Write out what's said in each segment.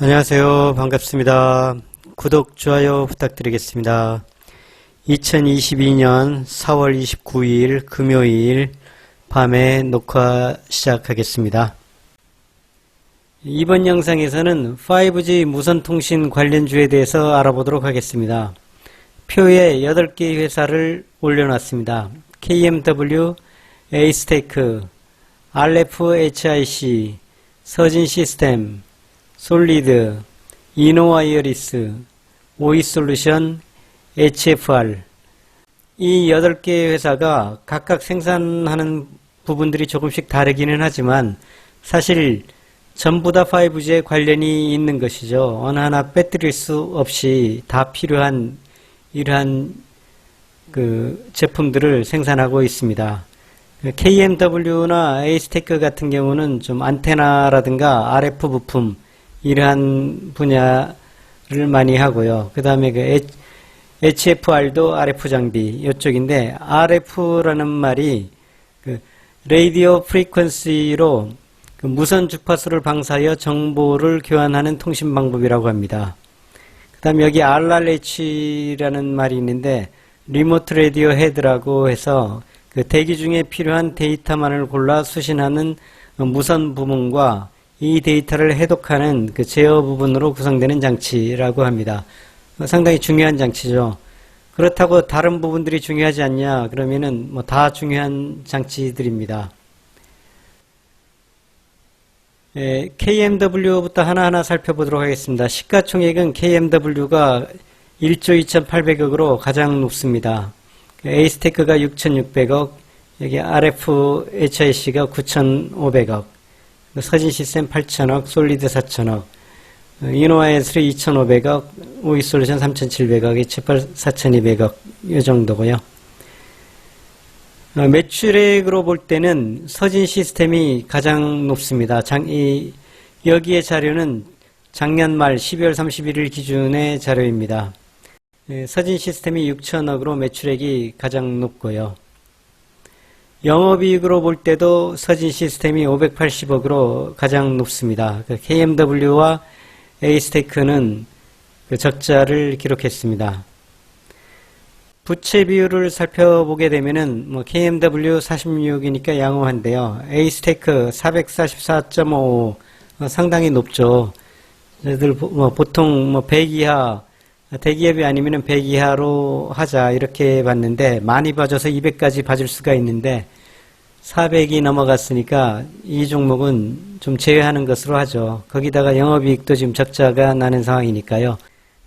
안녕하세요. 반갑습니다. 구독, 좋아요 부탁드리겠습니다. 2022년 4월 29일 금요일 밤에 녹화 시작하겠습니다. 이번 영상에서는 5G 무선통신 관련주에 대해서 알아보도록 하겠습니다. 표에 8개 회사를 올려놨습니다. KMW, 에이스테크, RFHIC, 서진시스템, 솔리드, 이노와이어리스, 오이솔루션, HFR 이 8개 회사가 각각 생산하는 부분들이 조금씩 다르기는 하지만 사실 전부 다 5G에 관련이 있는 것이죠. 어느 하나 빼뜨릴 수 없이 다 필요한 이러한 제품들을 생산하고 있습니다. KMW나 에이스테크 같은 경우는 좀 안테나라든가 RF 부품 이러한 분야를 많이 하고요. 그 다음에 HFR도 RF 장비 이쪽인데, RF라는 말이 라디오 프리퀀시로 무선 주파수를 방사하여 정보를 교환하는 통신 방법이라고 합니다. 그 다음에 여기 RRH라는 말이 있는데, 리모트 라디오 헤드라고 해서 대기 중에 필요한 데이터만을 골라 수신하는 무선 부분과 이 데이터를 해독하는 제어 부분으로 구성되는 장치라고 합니다. 상당히 중요한 장치죠. 그렇다고 다른 부분들이 중요하지 않냐 그러면은 다 중요한 장치들입니다. KMW부터 하나하나 살펴보도록 하겠습니다. 시가총액은 KMW가 1조 2,800억으로 가장 높습니다. 에이스테크가 6,600억, 여기 RFHIC가 9,500억, 서진시스템 8,000억, 솔리드 4,000억, 이노와이어리스 2,500억, 오이솔루션 3,700억, HFR 4,200억 이 정도고요. 매출액으로 볼 때는 서진시스템이 가장 높습니다. 여기의 자료는 작년 말 12월 31일 기준의 자료입니다. 서진시스템이 6천억으로 매출액이 가장 높고요. 영업이익으로 볼 때도 서진시스템이 580억으로 가장 높습니다. KMW와 에이스테크는 적자를 기록했습니다. 부채 비율을 살펴보게 되면은 KMW 46이니까 양호한데요. 에이스테크 444.55 상당히 높죠. 저희들 보통 100 이하, 대기업이 아니면 100 이하로 하자 이렇게 봤는데, 많이 봐줘서 200까지 봐줄 수가 있는데 400이 넘어갔으니까 이 종목은 좀 제외하는 것으로 하죠. 거기다가 영업이익도 지금 적자가 나는 상황이니까요.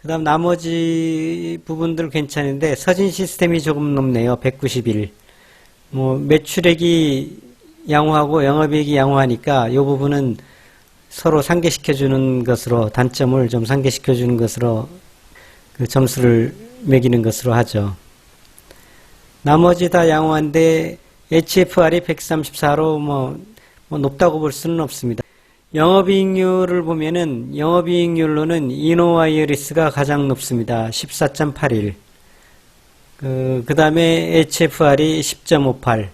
그 다음 나머지 부분들 괜찮은데 서진시스템이 조금 높네요. 191. 매출액이 양호하고 영업이익이 양호하니까 이 부분은 서로 상계시켜주는 것으로, 단점을 좀 상계시켜주는 것으로 점수를 매기는 것으로 하죠. 나머지 다 양호한데 HFR이 134로 높다고 볼 수는 없습니다. 영업이익률을 보면은 영업이익률로는 이노와이어리스가 가장 높습니다. 14.81. 그 다음에 HFR이 10.58.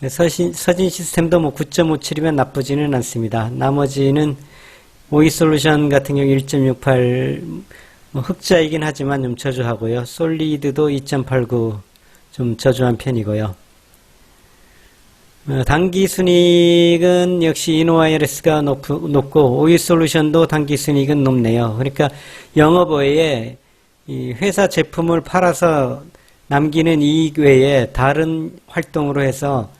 서진시스템도 9.57이면 나쁘지는 않습니다. 나머지는 오이솔루션 같은 경우 1.68 흑자이긴 하지만 좀 저조하고요. 솔리드도 2.89 좀 저조한 편이고요. 당기순이익은 역시 이노와이어리스가 높고 오이솔루션도 당기순이익은 높네요. 그러니까 영업 외에 이 회사 제품을 팔아서 남기는 이익 외에 다른 활동으로 해서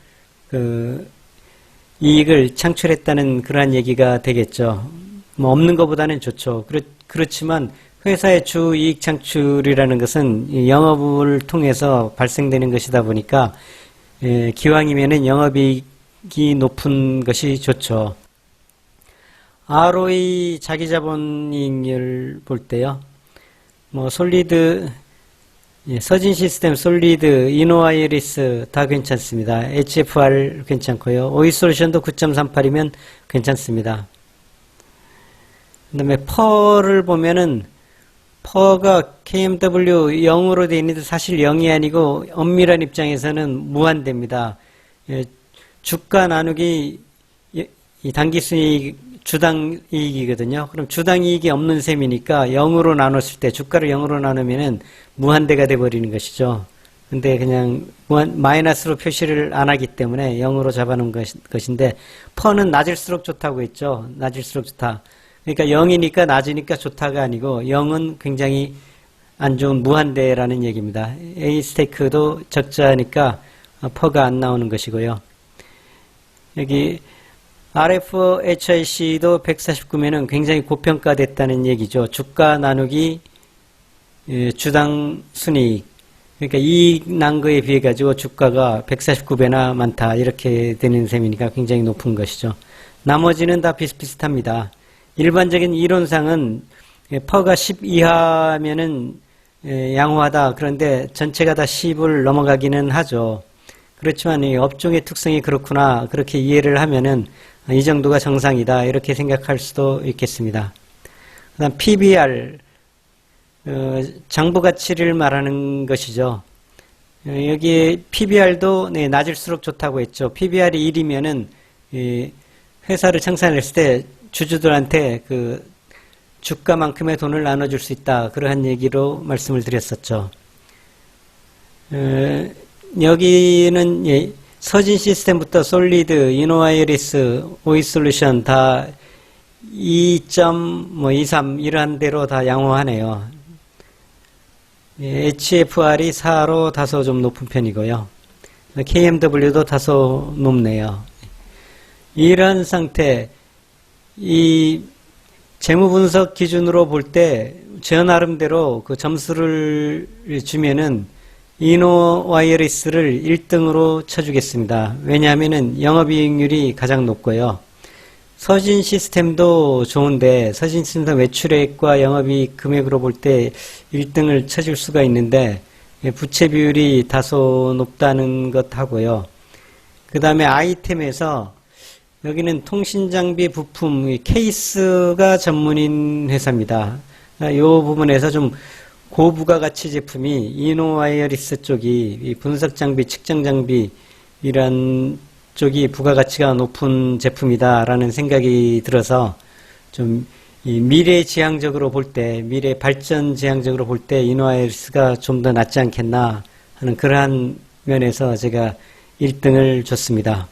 이익을 창출했다는 그러한 얘기가 되겠죠. 없는 것보다는 좋죠. 그렇지만 회사의 주 이익 창출이라는 것은 영업을 통해서 발생되는 것이다 보니까 기왕이면은 영업이익이 높은 것이 좋죠. ROE 자기자본이익률 볼 때요. 솔리드, 서진시스템, 솔리드, 이노와이어리스 다 괜찮습니다. HFR 괜찮고요. 오이솔루션도 9.38이면 괜찮습니다. 그 다음에 퍼를 보면은 퍼가 KMW 0으로 되어 있는데 사실 0이 아니고 엄밀한 입장에서는 무한대입니다. 주가 나누기 이 당기순이익 주당 이익이거든요. 그럼 주당 이익이 없는 셈이니까 0으로 나눴을 때, 주가를 0으로 나누면은 무한대가 돼버리는 것이죠. 근데 그냥 마이너스로 표시를 안 하기 때문에 0으로 잡아놓은 것인데, 퍼는 낮을수록 좋다고 했죠. 낮을수록 좋다. 그러니까 0이니까 낮으니까 좋다가 아니고 0은 굉장히 안 좋은 무한대라는 얘기입니다. A 스테이크도 적자니까 퍼가 안 나오는 것이고요. 여기 RFHIC도 149면은 굉장히 고평가됐다는 얘기죠. 주가 나누기 주당 순이익. 그러니까 이익 난 거에 비해 가지고 주가가 149배나 많다. 이렇게 되는 셈이니까 굉장히 높은 것이죠. 나머지는 다 비슷비슷합니다. 일반적인 이론상은 퍼가 10 이하면은 양호하다. 그런데 전체가 다 10을 넘어가기는 하죠. 그렇지만 이 업종의 특성이 그렇구나. 그렇게 이해를 하면은 이 정도가 정상이다. 이렇게 생각할 수도 있겠습니다. 그다음 PBR, 장부 가치를 말하는 것이죠. 여기 PBR도 낮을수록 좋다고 했죠. PBR이 1이면은 회사를 청산했을 때 주주들한테 그 주가만큼의 돈을 나눠줄 수 있다. 그러한 얘기로 말씀을 드렸었죠. 여기는 서진 시스템부터 솔리드, 이노와이리스, 오이솔루션 다 2.23 이러한 대로 다 양호하네요. HFR이 4로 다소 좀 높은 편이고요. KMW도 다소 높네요. 이런 상태, 이 재무분석 기준으로 볼 때 저 나름대로 그 점수를 주면은 이노와이리스를 1등으로 쳐주겠습니다. 왜냐하면은 영업이익률이 가장 높고요. 서진 시스템도 좋은데 서진 시스템 매출액과 영업이익 금액으로 볼 때 1등을 쳐줄 수가 있는데 부채 비율이 다소 높다는 것 하고요. 그 다음에 아이템에서 여기는 통신장비 부품 케이스가 전문인 회사입니다. 이 부분에서 좀 고부가가치 제품이 이노와이어리스 쪽이 분석장비, 측정장비 이런 쪽이 부가가치가 높은 제품이다라는 생각이 들어서 좀 미래지향적으로 볼 때, 미래 발전지향적으로 볼 때 이노와이어리스가 좀 더 낫지 않겠나 하는 그러한 면에서 제가 1등을 줬습니다.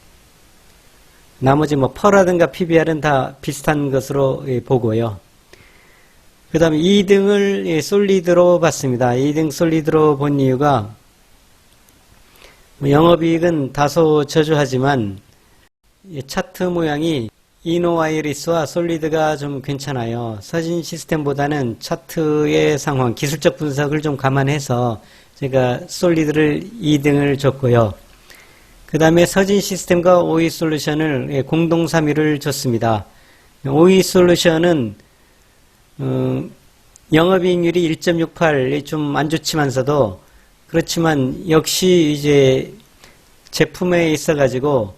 나머지 뭐 퍼라든가 PBR은 다 비슷한 것으로 보고요. 그 다음에 2등을 솔리드로 봤습니다. 2등 솔리드로 본 이유가 영업이익은 다소 저조하지만 차트 모양이 이노와이리스와 솔리드가 좀 괜찮아요. 서진 시스템보다는 차트의 상황, 기술적 분석을 좀 감안해서 제가 솔리드를 2등을 줬고요. 그 다음에 서진 시스템과 오이솔루션을 공동 3위를 줬습니다. 오이솔루션은 영업이익률이 1.68이 좀 안 좋지만서도 그렇지만 역시 이제 제품에 있어 가지고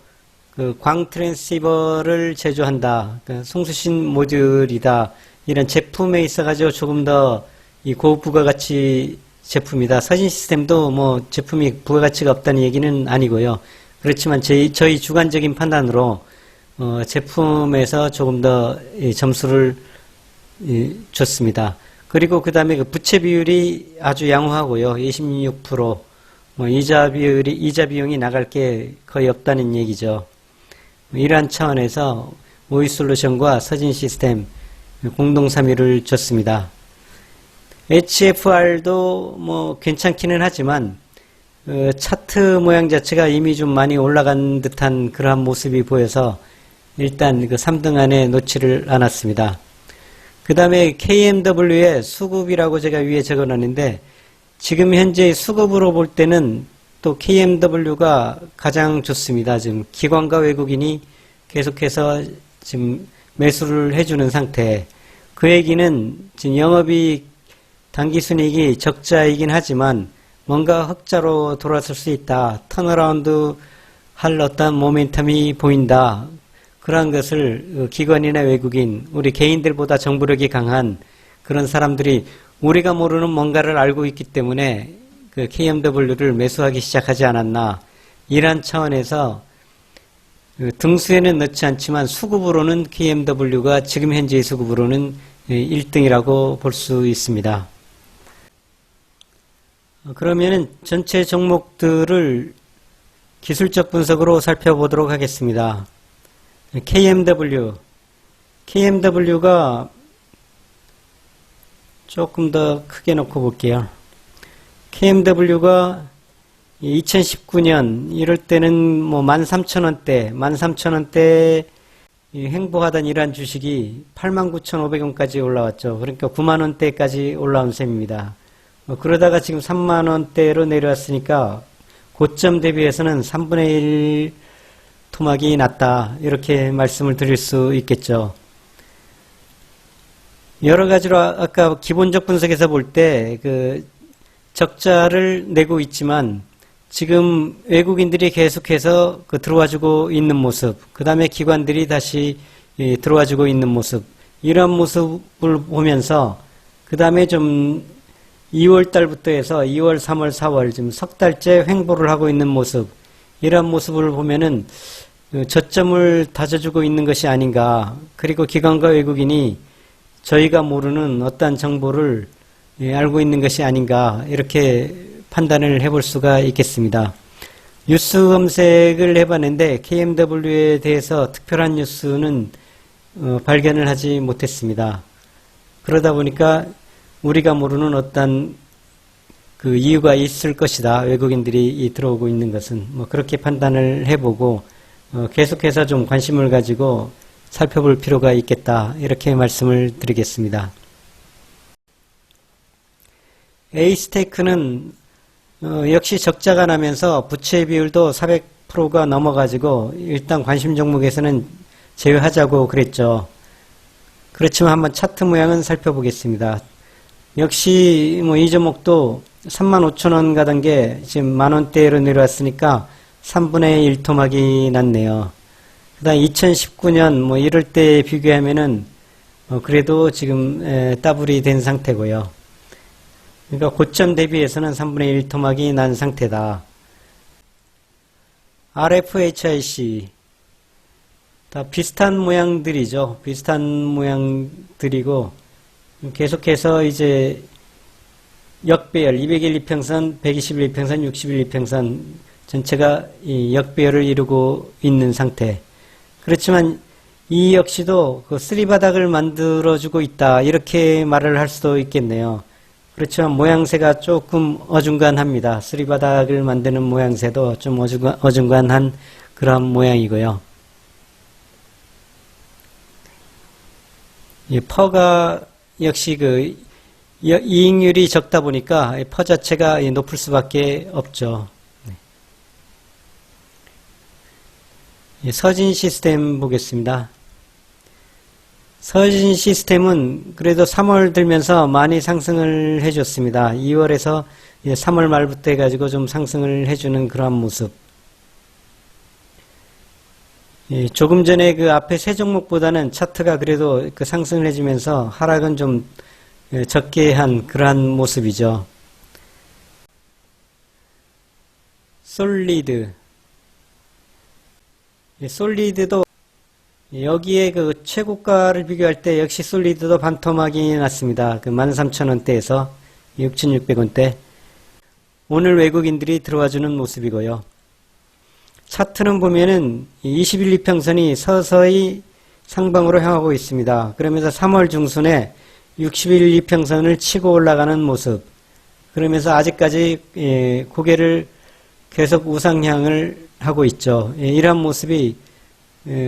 그 광 트랜시버를 제조한다. 그러니까 송수신 모듈이다. 이런 제품에 있어 가지고 조금 더 이 고부가가치 제품이다. 서진 시스템도 뭐 제품이 부가가치가 없다는 얘기는 아니고요. 그렇지만 저희 주관적인 판단으로 제품에서 조금 더 점수를 줬습니다. 그리고 그 다음에 그 부채 비율이 아주 양호하고요. 26%. 이자 비용이 나갈 게 거의 없다는 얘기죠. 이러한 차원에서 오이솔루션과 서진 시스템 공동 3위를 줬습니다. HFR도 뭐 괜찮기는 하지만 차트 모양 자체가 이미 좀 많이 올라간 듯한 그러한 모습이 보여서 일단 그 3등 안에 놓지를 않았습니다. 그 다음에 KMW의 수급이라고 제가 위에 적어놨는데 지금 현재 수급으로 볼 때는 또 KMW가 가장 좋습니다. 지금 기관과 외국인이 계속해서 지금 매수를 해주는 상태. 그 얘기는 지금 영업이익 당기순이익이 적자이긴 하지만 뭔가 흑자로 돌아설 수 있다. 턴어라운드 할 어떤 모멘텀이 보인다. 그러한 것을 기관이나 외국인, 우리 개인들보다 정보력이 강한 그런 사람들이 우리가 모르는 뭔가를 알고 있기 때문에 그 KMW를 매수하기 시작하지 않았나. 이러한 차원에서 등수에는 넣지 않지만 수급으로는 KMW가 지금 현재의 수급으로는 1등이라고 볼 수 있습니다. 그러면은 전체 종목들을 기술적 분석으로 살펴보도록 하겠습니다. KMW가 조금 더 크게 놓고 볼게요. KMW가 2019년 이럴 때는 뭐 13,000원대 행보하던 이러한 주식이 89,500원까지 올라왔죠. 그러니까 9만원대까지 올라온 셈입니다. 그러다가 지금 3만원대로 내려왔으니까 고점 대비해서는 3분의 1 토막이 났다. 이렇게 말씀을 드릴 수 있겠죠. 여러 가지로 아까 기본적 분석에서 볼 때 그 적자를 내고 있지만 지금 외국인들이 계속해서 들어와주고 있는 모습, 그 다음에 기관들이 다시 들어와주고 있는 모습, 이런 모습을 보면서 그 다음에 좀 2월 달부터 해서 2월, 3월, 4월 지금 석 달째 횡보를 하고 있는 모습, 이런 모습을 보면은 저점을 다져주고 있는 것이 아닌가. 그리고 기관과 외국인이 저희가 모르는 어떤 정보를 알고 있는 것이 아닌가. 이렇게 판단을 해볼 수가 있겠습니다. 뉴스 검색을 해봤는데 KMW에 대해서 특별한 뉴스는 발견을 하지 못했습니다. 그러다 보니까 우리가 모르는 어떤 그 이유가 있을 것이다. 외국인들이 들어오고 있는 것은 뭐 그렇게 판단을 해보고 계속해서 좀 관심을 가지고 살펴볼 필요가 있겠다. 이렇게 말씀을 드리겠습니다. A스테이크는 역시 적자가 나면서 부채 비율도 400%가 넘어가지고 일단 관심 종목에서는 제외하자고 그랬죠. 그렇지만 한번 차트 모양은 살펴보겠습니다. 역시 뭐 이 종목도 35,000원 가던 게 지금 만원대로 내려왔으니까 3분의 1 토막이 났네요. 그 다음 2019년 뭐 이럴 때 비교하면은 그래도 지금 더블이 된 상태고요. 그러니까 고점 대비해서는 3분의 1 토막이 난 상태다. RFHIC 다 비슷한 모양들이죠. 비슷한 모양들이고 계속해서 이제 역배열 200일 이평선, 120일 이평선, 60일 이평선 전체가 이 역배열을 이루고 있는 상태. 그렇지만 이 역시도 그 쓰리바닥을 만들어주고 있다. 이렇게 말을 할 수도 있겠네요. 그렇지만 모양새가 조금 어중간합니다. 쓰리바닥을 만드는 모양새도 좀 어중간한 그런 모양이고요. 이 퍼가 역시 그 이익률이 적다 보니까 퍼 자체가 높을 수밖에 없죠. 서진 시스템 보겠습니다. 서진 시스템은 그래도 3월 들면서 많이 상승을 해줬습니다. 2월에서 3월 말부터 해가지고 좀 상승을 해주는 그런 모습. 조금 전에 그 앞에 세 종목보다는 차트가 그래도 그 상승을 해주면서 하락은 좀 적게 한 그러한 모습이죠. 솔리드도 여기에 그 최고가를 비교할 때 역시 솔리드도 반토막이 났습니다. 그 13,000원대에서 6,600원대. 오늘 외국인들이 들어와주는 모습이고요. 차트는 보면은 21 이평선이 서서히 상방으로 향하고 있습니다. 그러면서 3월 중순에 61 이평선을 치고 올라가는 모습. 그러면서 아직까지 고개를 계속 우상향을 하고 있죠. 이러한 모습이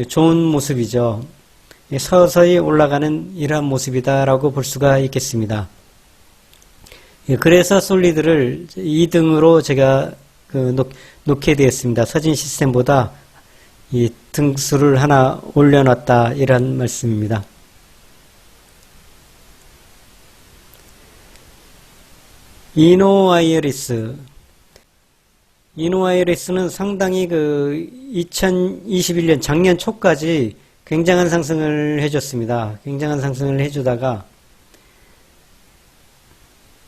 좋은 모습이죠. 서서히 올라가는 이러한 모습이다라고 볼 수가 있겠습니다. 그래서 솔리드를 2등으로 제가 놓게 되었습니다. 서진 시스템보다 이 등수를 하나 올려놨다 이런 말씀입니다. 이노와이어리스는 상당히 그 2021년 작년 초까지 굉장한 상승을 해줬습니다. 굉장한 상승을 해주다가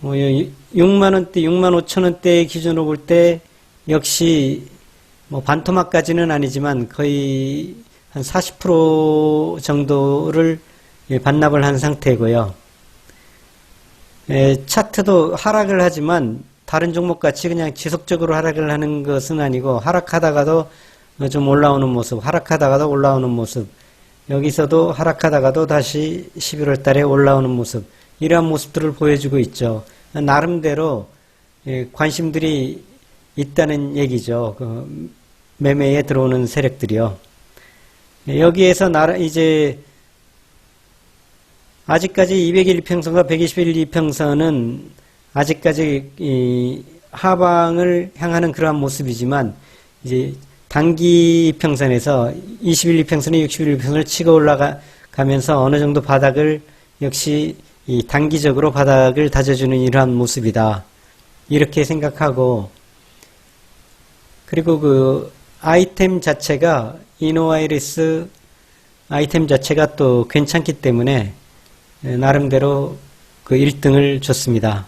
6만원대, 6만 5천원대 기준으로 볼 때 역시 뭐 반토막까지는 아니지만 거의 한 40% 정도를 반납을 한 상태고요. 차트도 하락을 하지만 다른 종목 같이 그냥 지속적으로 하락을 하는 것은 아니고 하락하다가도 좀 올라오는 모습, 하락하다가도 올라오는 모습, 여기서도 하락하다가도 다시 11월 달에 올라오는 모습, 이러한 모습들을 보여주고 있죠. 나름대로 관심들이 있다는 얘기죠. 그 매매에 들어오는 세력들이요. 여기에서 이제 아직까지 200일 이평선과 120일 이평선은 아직까지 이 하방을 향하는 그러한 모습이지만 이제 단기 이평선에서 20일 이평선이 60일 이평선을 치고 올라가면서 어느 정도 바닥을 역시 이 단기적으로 바닥을 다져주는 이러한 모습이다. 이렇게 생각하고, 그리고 그 아이템 자체가 이노와이리스 아이템 자체가 또 괜찮기 때문에 나름대로 그 1등을 줬습니다.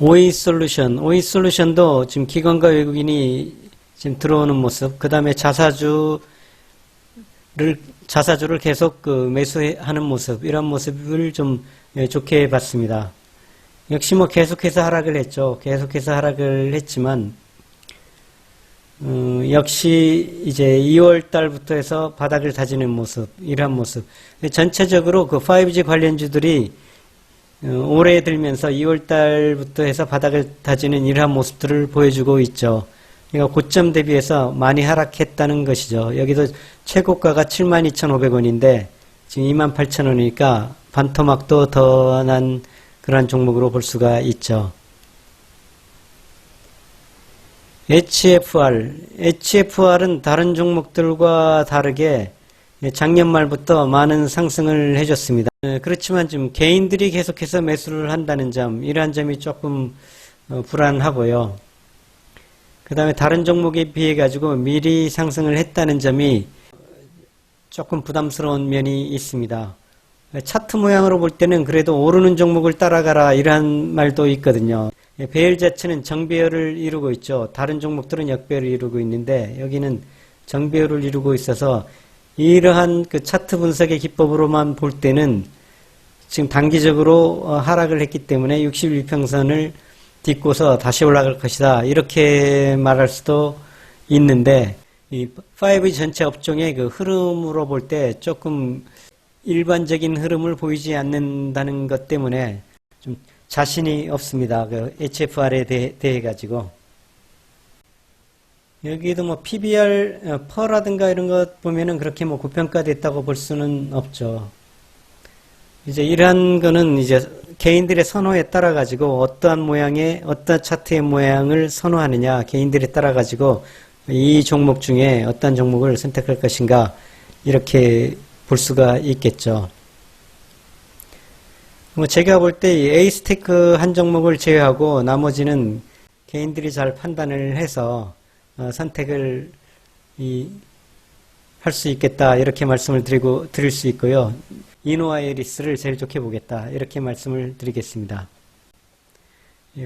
오이솔루션도 지금 기관과 외국인이 지금 들어오는 모습, 그 다음에 자사주를 계속 그 매수하는 모습, 이런 모습을 좀 좋게 봤습니다. 역시 뭐 계속해서 하락을 했죠. 계속해서 하락을 했지만, 역시 이제 2월 달부터 해서 바닥을 다지는 모습, 이러한 모습. 전체적으로 그 5G 관련주들이 올해 들면서 2월 달부터 해서 바닥을 다지는 이러한 모습들을 보여주고 있죠. 그러니까 고점 대비해서 많이 하락했다는 것이죠. 여기도 최고가가 72,500원인데 지금 28,000원이니까 반토막도 더 난 그러한 종목으로 볼 수가 있죠. HFR은 다른 종목들과 다르게 작년 말부터 많은 상승을 해줬습니다. 그렇지만 지금 개인들이 계속해서 매수를 한다는 점, 이러한 점이 조금 불안하고요. 그 다음에 다른 종목에 비해 가지고 미리 상승을 했다는 점이 조금 부담스러운 면이 있습니다. 차트 모양으로 볼 때는 그래도 오르는 종목을 따라가라, 이러한 말도 있거든요. 배열 자체는 정배열을 이루고 있죠. 다른 종목들은 역배열을 이루고 있는데 여기는 정배열을 이루고 있어서 이러한 그 차트 분석의 기법으로만 볼 때는 지금 단기적으로 하락을 했기 때문에 61평선을 딛고서 다시 올라갈 것이다, 이렇게 말할 수도 있는데, 이 5G 전체 업종의 그 흐름으로 볼 때 조금 일반적인 흐름을 보이지 않는다는 것 때문에 좀 자신이 없습니다. 그 HFR에 대해 가지고. 여기도 뭐 PBR, 퍼라든가 이런 것 보면은 그렇게 뭐 고평가됐다고 볼 수는 없죠. 이제 이러한 거는 이제 개인들의 선호에 따라 가지고 어떠한 모양의, 어떤 차트의 모양을 선호하느냐, 개인들에 따라 가지고 이 종목 중에 어떤 종목을 선택할 것인가, 이렇게 볼 수가 있겠죠. 뭐 제가 볼 때 이 에이스테크 한 종목을 제외하고 나머지는 개인들이 잘 판단을 해서 선택을 할 수 있겠다, 이렇게 말씀을 드릴 수 있고요. 이노아이리스를 제일 좋게 보겠다, 이렇게 말씀을 드리겠습니다.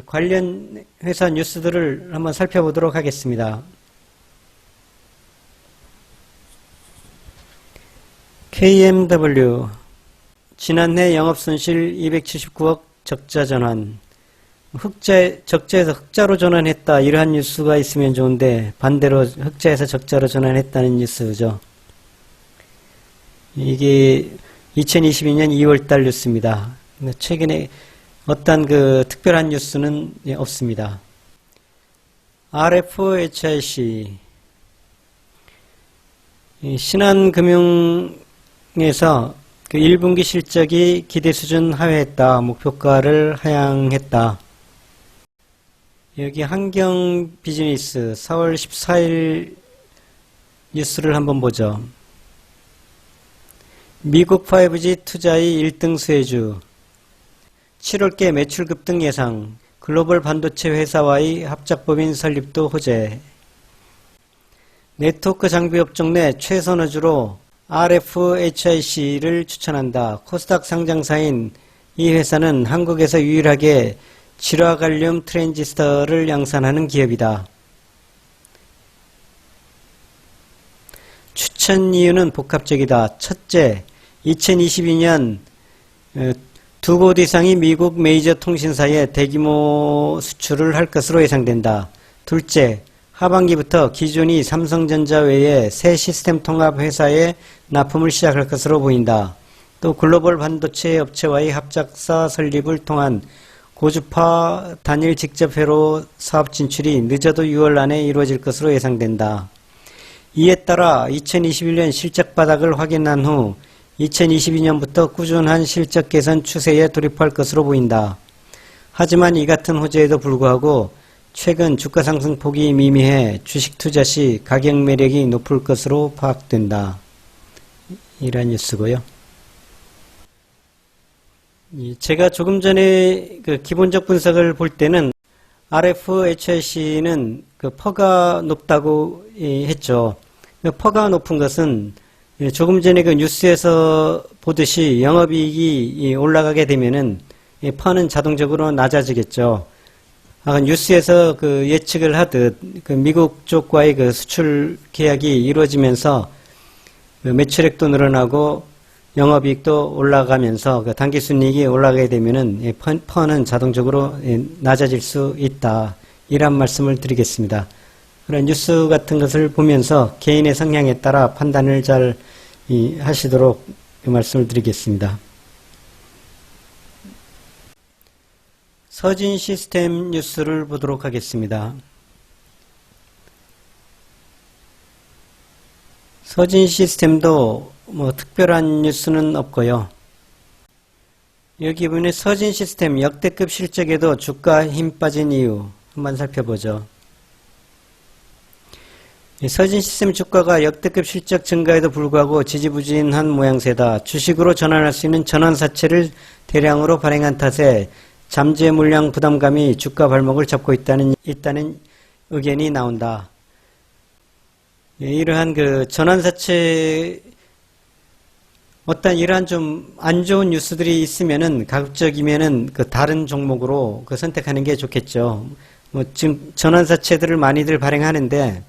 관련 회사 뉴스들을 한번 살펴보도록 하겠습니다. KMW 지난해 영업손실 279억 적자 전환, 적자에서 흑자로 전환했다, 이러한 뉴스가 있으면 좋은데 반대로 흑자에서 적자로 전환했다는 뉴스죠. 이게 2022년 2월달 뉴스입니다. 최근에 어떤 그 특별한 뉴스는 없습니다. RFHIC 신한금융에서 그 1분기 실적이 기대 수준 하회했다, 목표가를 하향했다. 여기 한경 비즈니스 4월 14일 뉴스를 한번 보죠. 미국 5G 투자의 1등 수혜주, 7월께 매출 급등 예상, 글로벌 반도체 회사와의 합작법인 설립도 호재. 네트워크 장비 업종 내 최선호주로 RFHIC를 추천한다. 코스닥 상장사인 이 회사는 한국에서 유일하게 질화갈륨 트랜지스터를 양산하는 기업이다. 추천 이유는 복합적이다. 첫째, 2022년 두 곳 이상이 미국 메이저 통신사에 대규모 수출을 할 것으로 예상된다. 둘째, 하반기부터 기존이 삼성전자 외에 새 시스템 통합 회사에 납품을 시작할 것으로 보인다. 또 글로벌 반도체 업체와의 합작사 설립을 통한 고주파 단일 직접 회로 사업 진출이 늦어도 6월 안에 이루어질 것으로 예상된다. 이에 따라 2021년 실적 바닥을 확인한 후 2022년부터 꾸준한 실적 개선 추세에 돌입할 것으로 보인다. 하지만 이 같은 호재에도 불구하고 최근 주가 상승폭이 미미해 주식 투자 시 가격 매력이 높을 것으로 파악된다. 이런 뉴스고요. 제가 조금 전에 그 기본적 분석을 볼 때는 RFHIC는 그 퍼가 높다고 했죠. 그 퍼가 높은 것은 조금 전에 그 뉴스에서 보듯이 영업이익이 올라가게 되면은 퍼는 자동적으로 낮아지겠죠. 뉴스에서 그 예측을 하듯 그 미국 쪽과의 그 수출 계약이 이루어지면서 그 매출액도 늘어나고 영업이익도 올라가면서 그 당기순이익이 올라가게 되면은 퍼는 자동적으로 낮아질 수 있다. 이런 말씀을 드리겠습니다. 그런 뉴스 같은 것을 보면서 개인의 성향에 따라 판단을 잘 하시도록 말씀을 드리겠습니다. 서진 시스템 뉴스를 보도록 하겠습니다. 서진 시스템도 뭐 특별한 뉴스는 없고요. 여기 보면 서진 시스템 역대급 실적에도 주가 힘 빠진 이유 한번 살펴보죠. 서진 시스템 주가가 역대급 실적 증가에도 불구하고 지지부진한 모양새다. 주식으로 전환할 수 있는 전환사채를 대량으로 발행한 탓에 잠재 물량 부담감이 주가 발목을 잡고 있다는 의견이 나온다. 이러한 그 전환사채 어떤 이러한 좀 안 좋은 뉴스들이 있으면은 가급적이면은 그 다른 종목으로 그 선택하는 게 좋겠죠. 뭐 지금 전환사채들을 많이들 발행하는데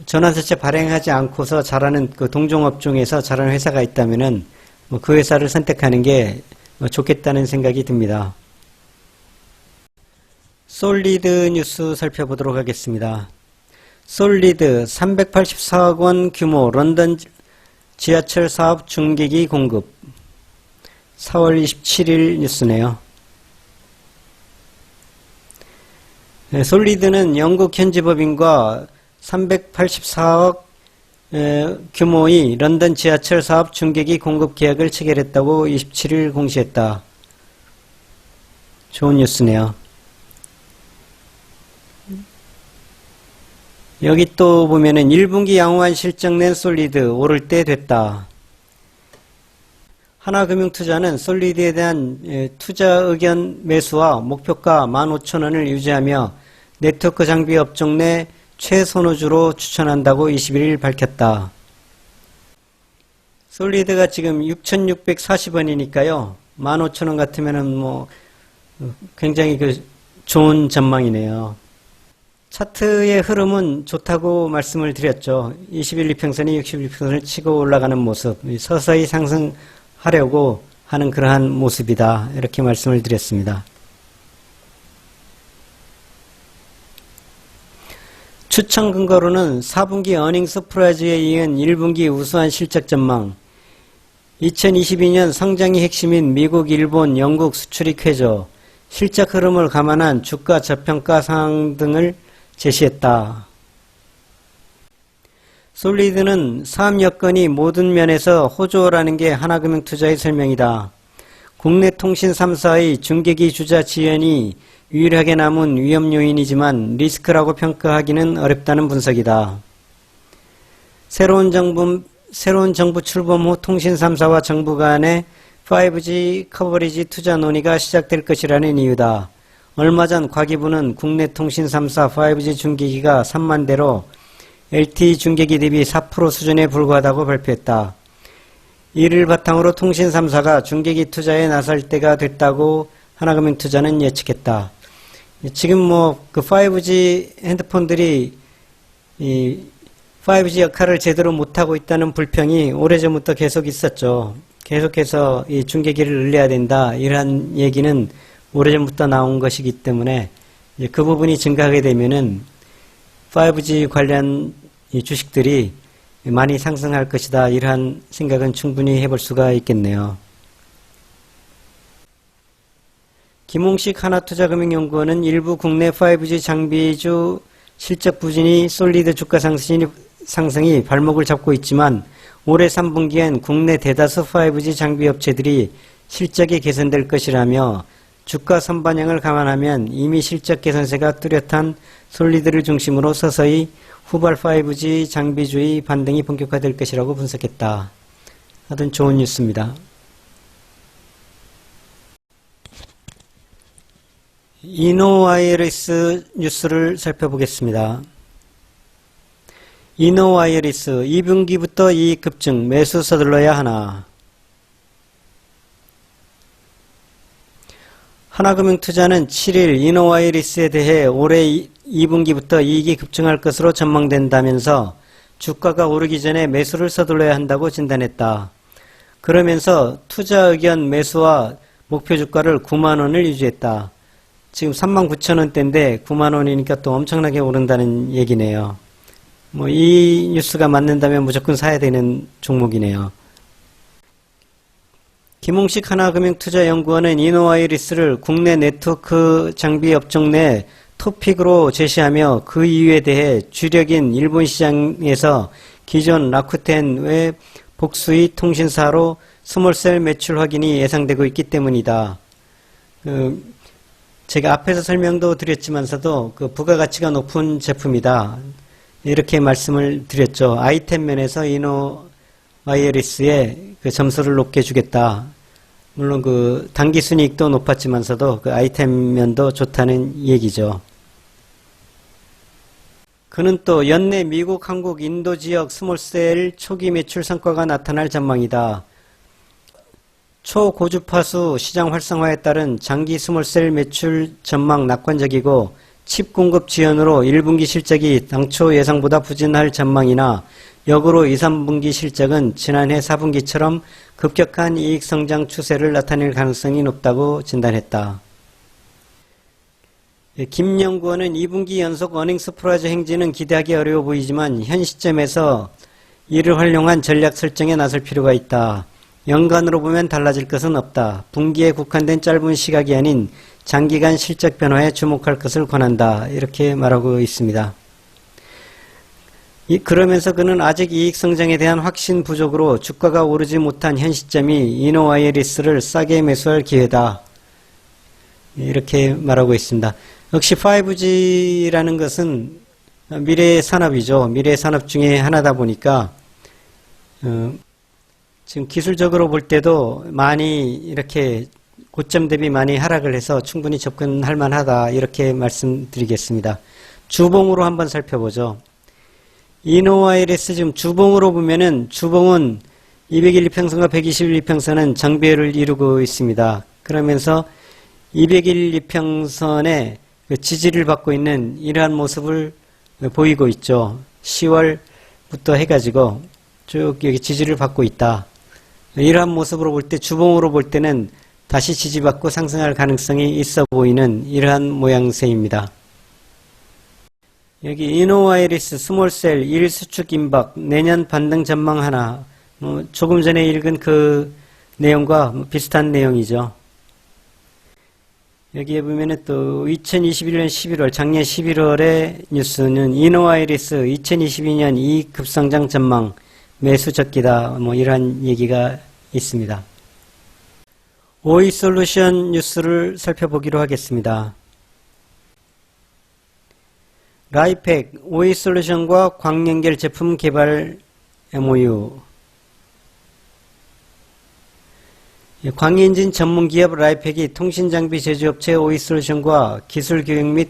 전환사채 발행하지 않고서 잘하는 그 동종업종에서 잘하는 회사가 있다면은 뭐 그 회사를 선택하는 게 좋겠다는 생각이 듭니다. 솔리드 뉴스 살펴보도록 하겠습니다. 솔리드 384억 원 규모 런던 지하철 사업 중계기 공급 4월 27일 뉴스네요. 솔리드는 영국 현지법인과 384억 규모의 런던 지하철 사업 중계기 공급 계약을 체결했다고 27일 공시했다. 좋은 뉴스네요. 여기 또 보면은 1분기 양호한 실적 낸 솔리드 오를 때 됐다. 하나금융투자는 솔리드에 대한 투자 의견 매수와 목표가 15,000원을 유지하며 네트워크 장비 업종 내 최선호주로 추천한다고 21일 밝혔다. 솔리드가 지금 6,640원이니까요. 15,000원 같으면은 뭐 굉장히 그 좋은 전망이네요. 차트의 흐름은 좋다고 말씀을 드렸죠. 21 이평선이 60 이평선을 치고 올라가는 모습, 서서히 상승하려고 하는 그러한 모습이다. 이렇게 말씀을 드렸습니다. 추천 근거로는 4분기 어닝 서프라이즈에 이은 1분기 우수한 실적 전망, 2022년 성장이 핵심인 미국, 일본, 영국 수출이 쾌조, 실적 흐름을 감안한 주가 저평가 상황 등을 제시했다. 솔리드는 사업 여건이 모든 면에서 호조라는 게 하나금융투자의 설명이다. 국내 통신 3사의 중계기 주자 지연이 유일하게 남은 위험 요인이지만 리스크라고 평가하기는 어렵다는 분석이다. 새로운 정부 출범 후 통신 3사와 정부 간의 5G 커버리지 투자 논의가 시작될 것이라는 이유다. 얼마 전 과기부는 국내 통신 3사 5G 중계기가 3만 대로 LTE 중계기 대비 4% 수준에 불과하다고 발표했다. 이를 바탕으로 통신 3사가 중계기 투자에 나설 때가 됐다고 하나금융투자는 예측했다. 지금 그 5G 핸드폰들이 이 5G 역할을 제대로 못하고 있다는 불평이 오래전부터 계속 있었죠. 계속해서 이 중계기를 늘려야 된다. 이러한 얘기는 오래전부터 나온 것이기 때문에 그 부분이 증가하게 되면은 5G 관련 이 주식들이 많이 상승할 것이다. 이러한 생각은 충분히 해볼 수가 있겠네요. 김홍식 하나투자금융연구원은 일부 국내 5G 장비주 실적 부진이 솔리드 주가 상승이 발목을 잡고 있지만 올해 3분기엔 국내 대다수 5G 장비 업체들이 실적이 개선될 것이라며 주가 선반영을 감안하면 이미 실적 개선세가 뚜렷한 솔리드를 중심으로 서서히 후발 5G 장비주의 반등이 본격화될 것이라고 분석했다. 하여튼 좋은 뉴스입니다. 이노와이어리스 뉴스를 살펴보겠습니다. 이노와이어리스 2분기부터 이익 급증 매수 서둘러야 하나. 하나금융투자는 7일 이노와이어리스에 대해 올해 2분기부터 이익이 급증할 것으로 전망된다면서 주가가 오르기 전에 매수를 서둘러야 한다고 진단했다. 그러면서 투자 의견 매수와 목표 주가를 9만원을 유지했다. 지금 39,000원대인데 9만원이니까 또 엄청나게 오른다는 얘기네요. 이 뉴스가 맞는다면 무조건 사야 되는 종목이네요. 김홍식 하나금융투자연구원은 이노와이어리스를 국내 네트워크 장비 업종 내 토픽으로 제시하며 그 이유에 대해 주력인 일본 시장에서 기존 라쿠텐 외 복수의 통신사로 스몰셀 매출 확인이 예상되고 있기 때문이다. 제가 앞에서 설명도 드렸지만서도 부가가치가 높은 제품이다. 이렇게 말씀을 드렸죠. 아이템 면에서 이노와이어리스의 점수를 높게 주겠다. 물론 당기순이익도 높았지만서도 아이템 면도 좋다는 얘기죠. 그는 또 연내 미국, 한국, 인도 지역 스몰셀 초기 매출 성과가 나타날 전망이다. 초고주파수 시장 활성화에 따른 장기 스몰셀 매출 전망 낙관적이고 칩 공급 지연으로 1분기 실적이 당초 예상보다 부진할 전망이나 역으로 2, 3분기 실적은 지난해 4분기처럼 급격한 이익 성장 추세를 나타낼 가능성이 높다고 진단했다. 김 연구원은 2분기 연속 어닝스 프라이즈 행진은 기대하기 어려워 보이지만 현 시점에서 이를 활용한 전략 설정에 나설 필요가 있다. 연간으로 보면 달라질 것은 없다. 분기에 국한된 짧은 시각이 아닌 장기간 실적 변화에 주목할 것을 권한다. 이렇게 말하고 있습니다. 그러면서 그는 아직 이익 성장에 대한 확신 부족으로 주가가 오르지 못한 현 시점이 이노와이어리스를 싸게 매수할 기회다. 이렇게 말하고 있습니다. 역시 5G라는 것은 미래의 산업이죠. 미래의 산업 중에 하나다 보니까 지금 기술적으로 볼 때도 많이 이렇게 고점 대비 많이 하락을 해서 충분히 접근할 만하다. 이렇게 말씀드리겠습니다. 주봉으로 한번 살펴보죠. 이노와이어리스 지금 주봉으로 보면은 주봉은 200일 이평선과 120일 이평선은 정배열을 이루고 있습니다. 그러면서 200일 이평선에 지지를 받고 있는 이러한 모습을 보이고 있죠. 10월부터 해가지고 쭉 여기 지지를 받고 있다. 이러한 모습으로 볼 때 주봉으로 볼 때는 다시 지지받고 상승할 가능성이 있어 보이는 이러한 모양새입니다. 여기 이노와이어리스 스몰셀 1수축 임박 내년 반등 전망 하나 조금 전에 읽은 그 내용과 비슷한 내용이죠. 여기에 보면은 또 2021년 11월 작년 11월의 뉴스는 이노와이어리스 2022년 이익 급성장 전망 매수 적기다 이러한 얘기가 있습니다. 오이솔루션 뉴스를 살펴보기로 하겠습니다. 라이팩 오이솔루션과 광연결 제품 개발 MOU. 광인진 전문기업 라이팩이 통신장비 제조업체 오이솔루션과 기술 교류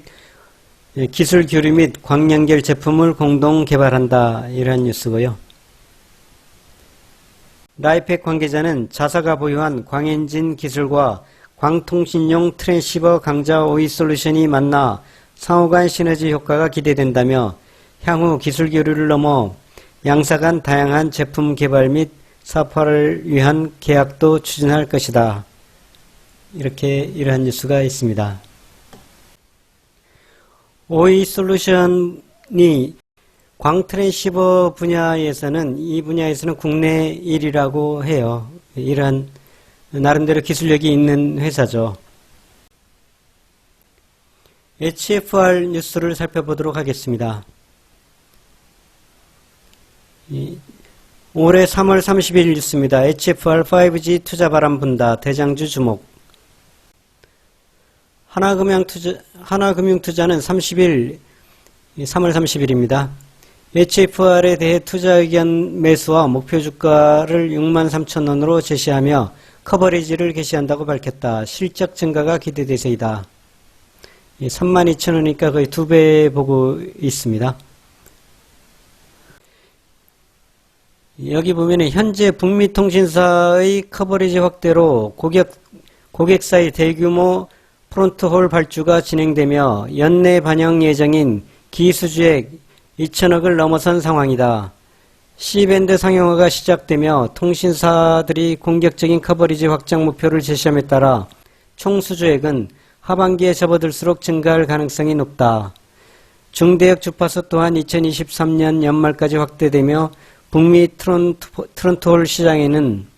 및 광연결 제품을 공동 개발한다. 이러한 뉴스고요. 라이팩 관계자는 자사가 보유한 광엔진 기술과 광통신용 트랜시버 강자 OE 솔루션이 만나 상호간 시너지 효과가 기대된다며 향후 기술 교류를 넘어 양사 간 다양한 제품 개발 및 사업화를 위한 계약도 추진할 것이다. 이러한 뉴스가 있습니다. OE 솔루션이 광트랜시버 분야에서는 이 분야에서는 국내 1위라고 해요. 이러한 나름대로 기술력이 있는 회사죠. HFR 뉴스를 살펴보도록 하겠습니다. 올해 3월 30일 뉴스입니다. HFR 5G 투자 바람 분다. 대장주 주목. 하나금융투자는 3월 30일입니다. HFR에 대해 투자 의견 매수와 목표 주가를 63,000원으로 제시하며 커버리지를 개시한다고 밝혔다. 실적 증가가 기대돼서이다. 32,000원이니까 거의 2배 보고 있습니다. 여기 보면 현재 북미 통신사의 커버리지 확대로 고객사의 대규모 프론트홀 발주가 진행되며 연내 반영 예정인 기수주액 2천억을 넘어선 상황이다. C밴드 상용화가 시작되며 통신사들이 공격적인 커버리지 확장 목표를 제시함에 따라 총 수주액은 하반기에 접어들수록 증가할 가능성이 높다. 중대역 주파수 또한 2023년 연말까지 확대되며 북미 프론트홀 시장은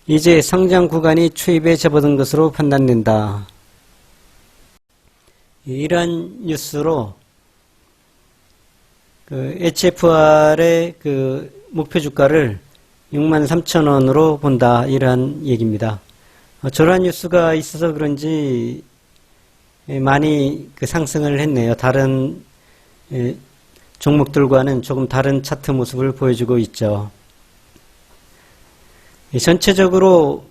이제 성장 구간이 초입에 접어든 것으로 판단된다. 이러한 뉴스로 HFR의 목표 주가를 63,000원으로 본다. 이러한 얘기입니다. 저러한 뉴스가 있어서 그런지 많이 상승을 했네요. 다른 종목들과는 조금 다른 차트 모습을 보여주고 있죠. 전체적으로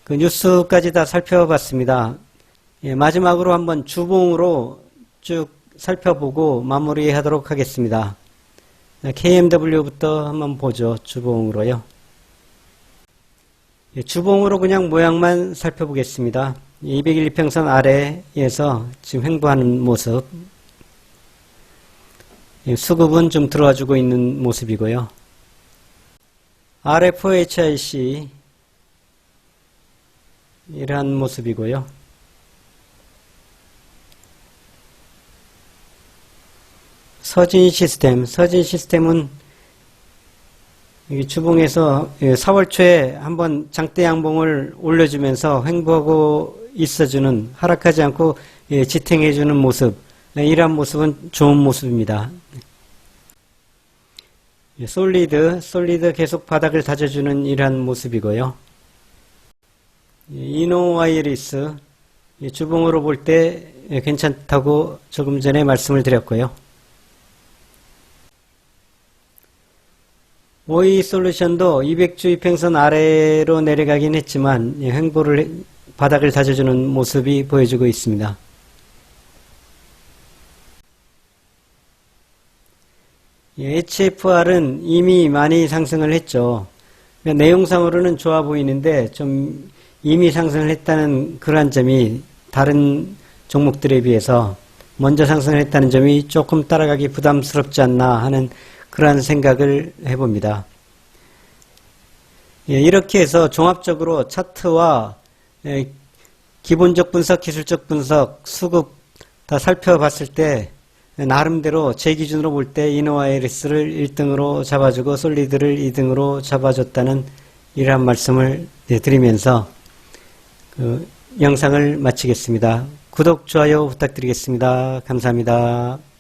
뉴스까지 다 살펴봤습니다. 마지막으로 한번 주봉으로 쭉 살펴보고 마무리하도록 하겠습니다. KMW부터 한번 보죠. 주봉으로요. 주봉으로 그냥 모양만 살펴보겠습니다. 200일 이평선 아래에서 지금 횡보하는 모습. 수급은 좀 들어와주고 있는 모습이고요. RFHIC 이러한 모습이고요. 서진 시스템은 주봉에서 4월 초에 한번 장대 양봉을 올려주면서 횡보하고 있어주는, 하락하지 않고 지탱해주는 모습, 이러한 모습은 좋은 모습입니다. 솔리드 계속 바닥을 다져주는 이러한 모습이고요. 이노와이리스 주봉으로 볼 때 괜찮다고 조금 전에 말씀을 드렸고요. OE 솔루션도 200주 이평선 아래로 내려가긴 했지만 바닥을 다져주는 모습이 보여주고 있습니다. HFR은 이미 많이 상승을 했죠. 내용상으로는 좋아 보이는데 좀 이미 상승을 했다는 그러한 점이 다른 종목들에 비해서 먼저 상승을 했다는 점이 조금 따라가기 부담스럽지 않나 하는 그러한 생각을 해봅니다. 이렇게 해서 종합적으로 차트와 기본적 분석, 기술적 분석, 수급 다 살펴봤을 때 나름대로 제 기준으로 볼 때 이노와이리스를 1등으로 잡아주고 솔리드를 2등으로 잡아줬다는 이러한 말씀을 드리면서 영상을 마치겠습니다. 구독, 좋아요 부탁드리겠습니다. 감사합니다.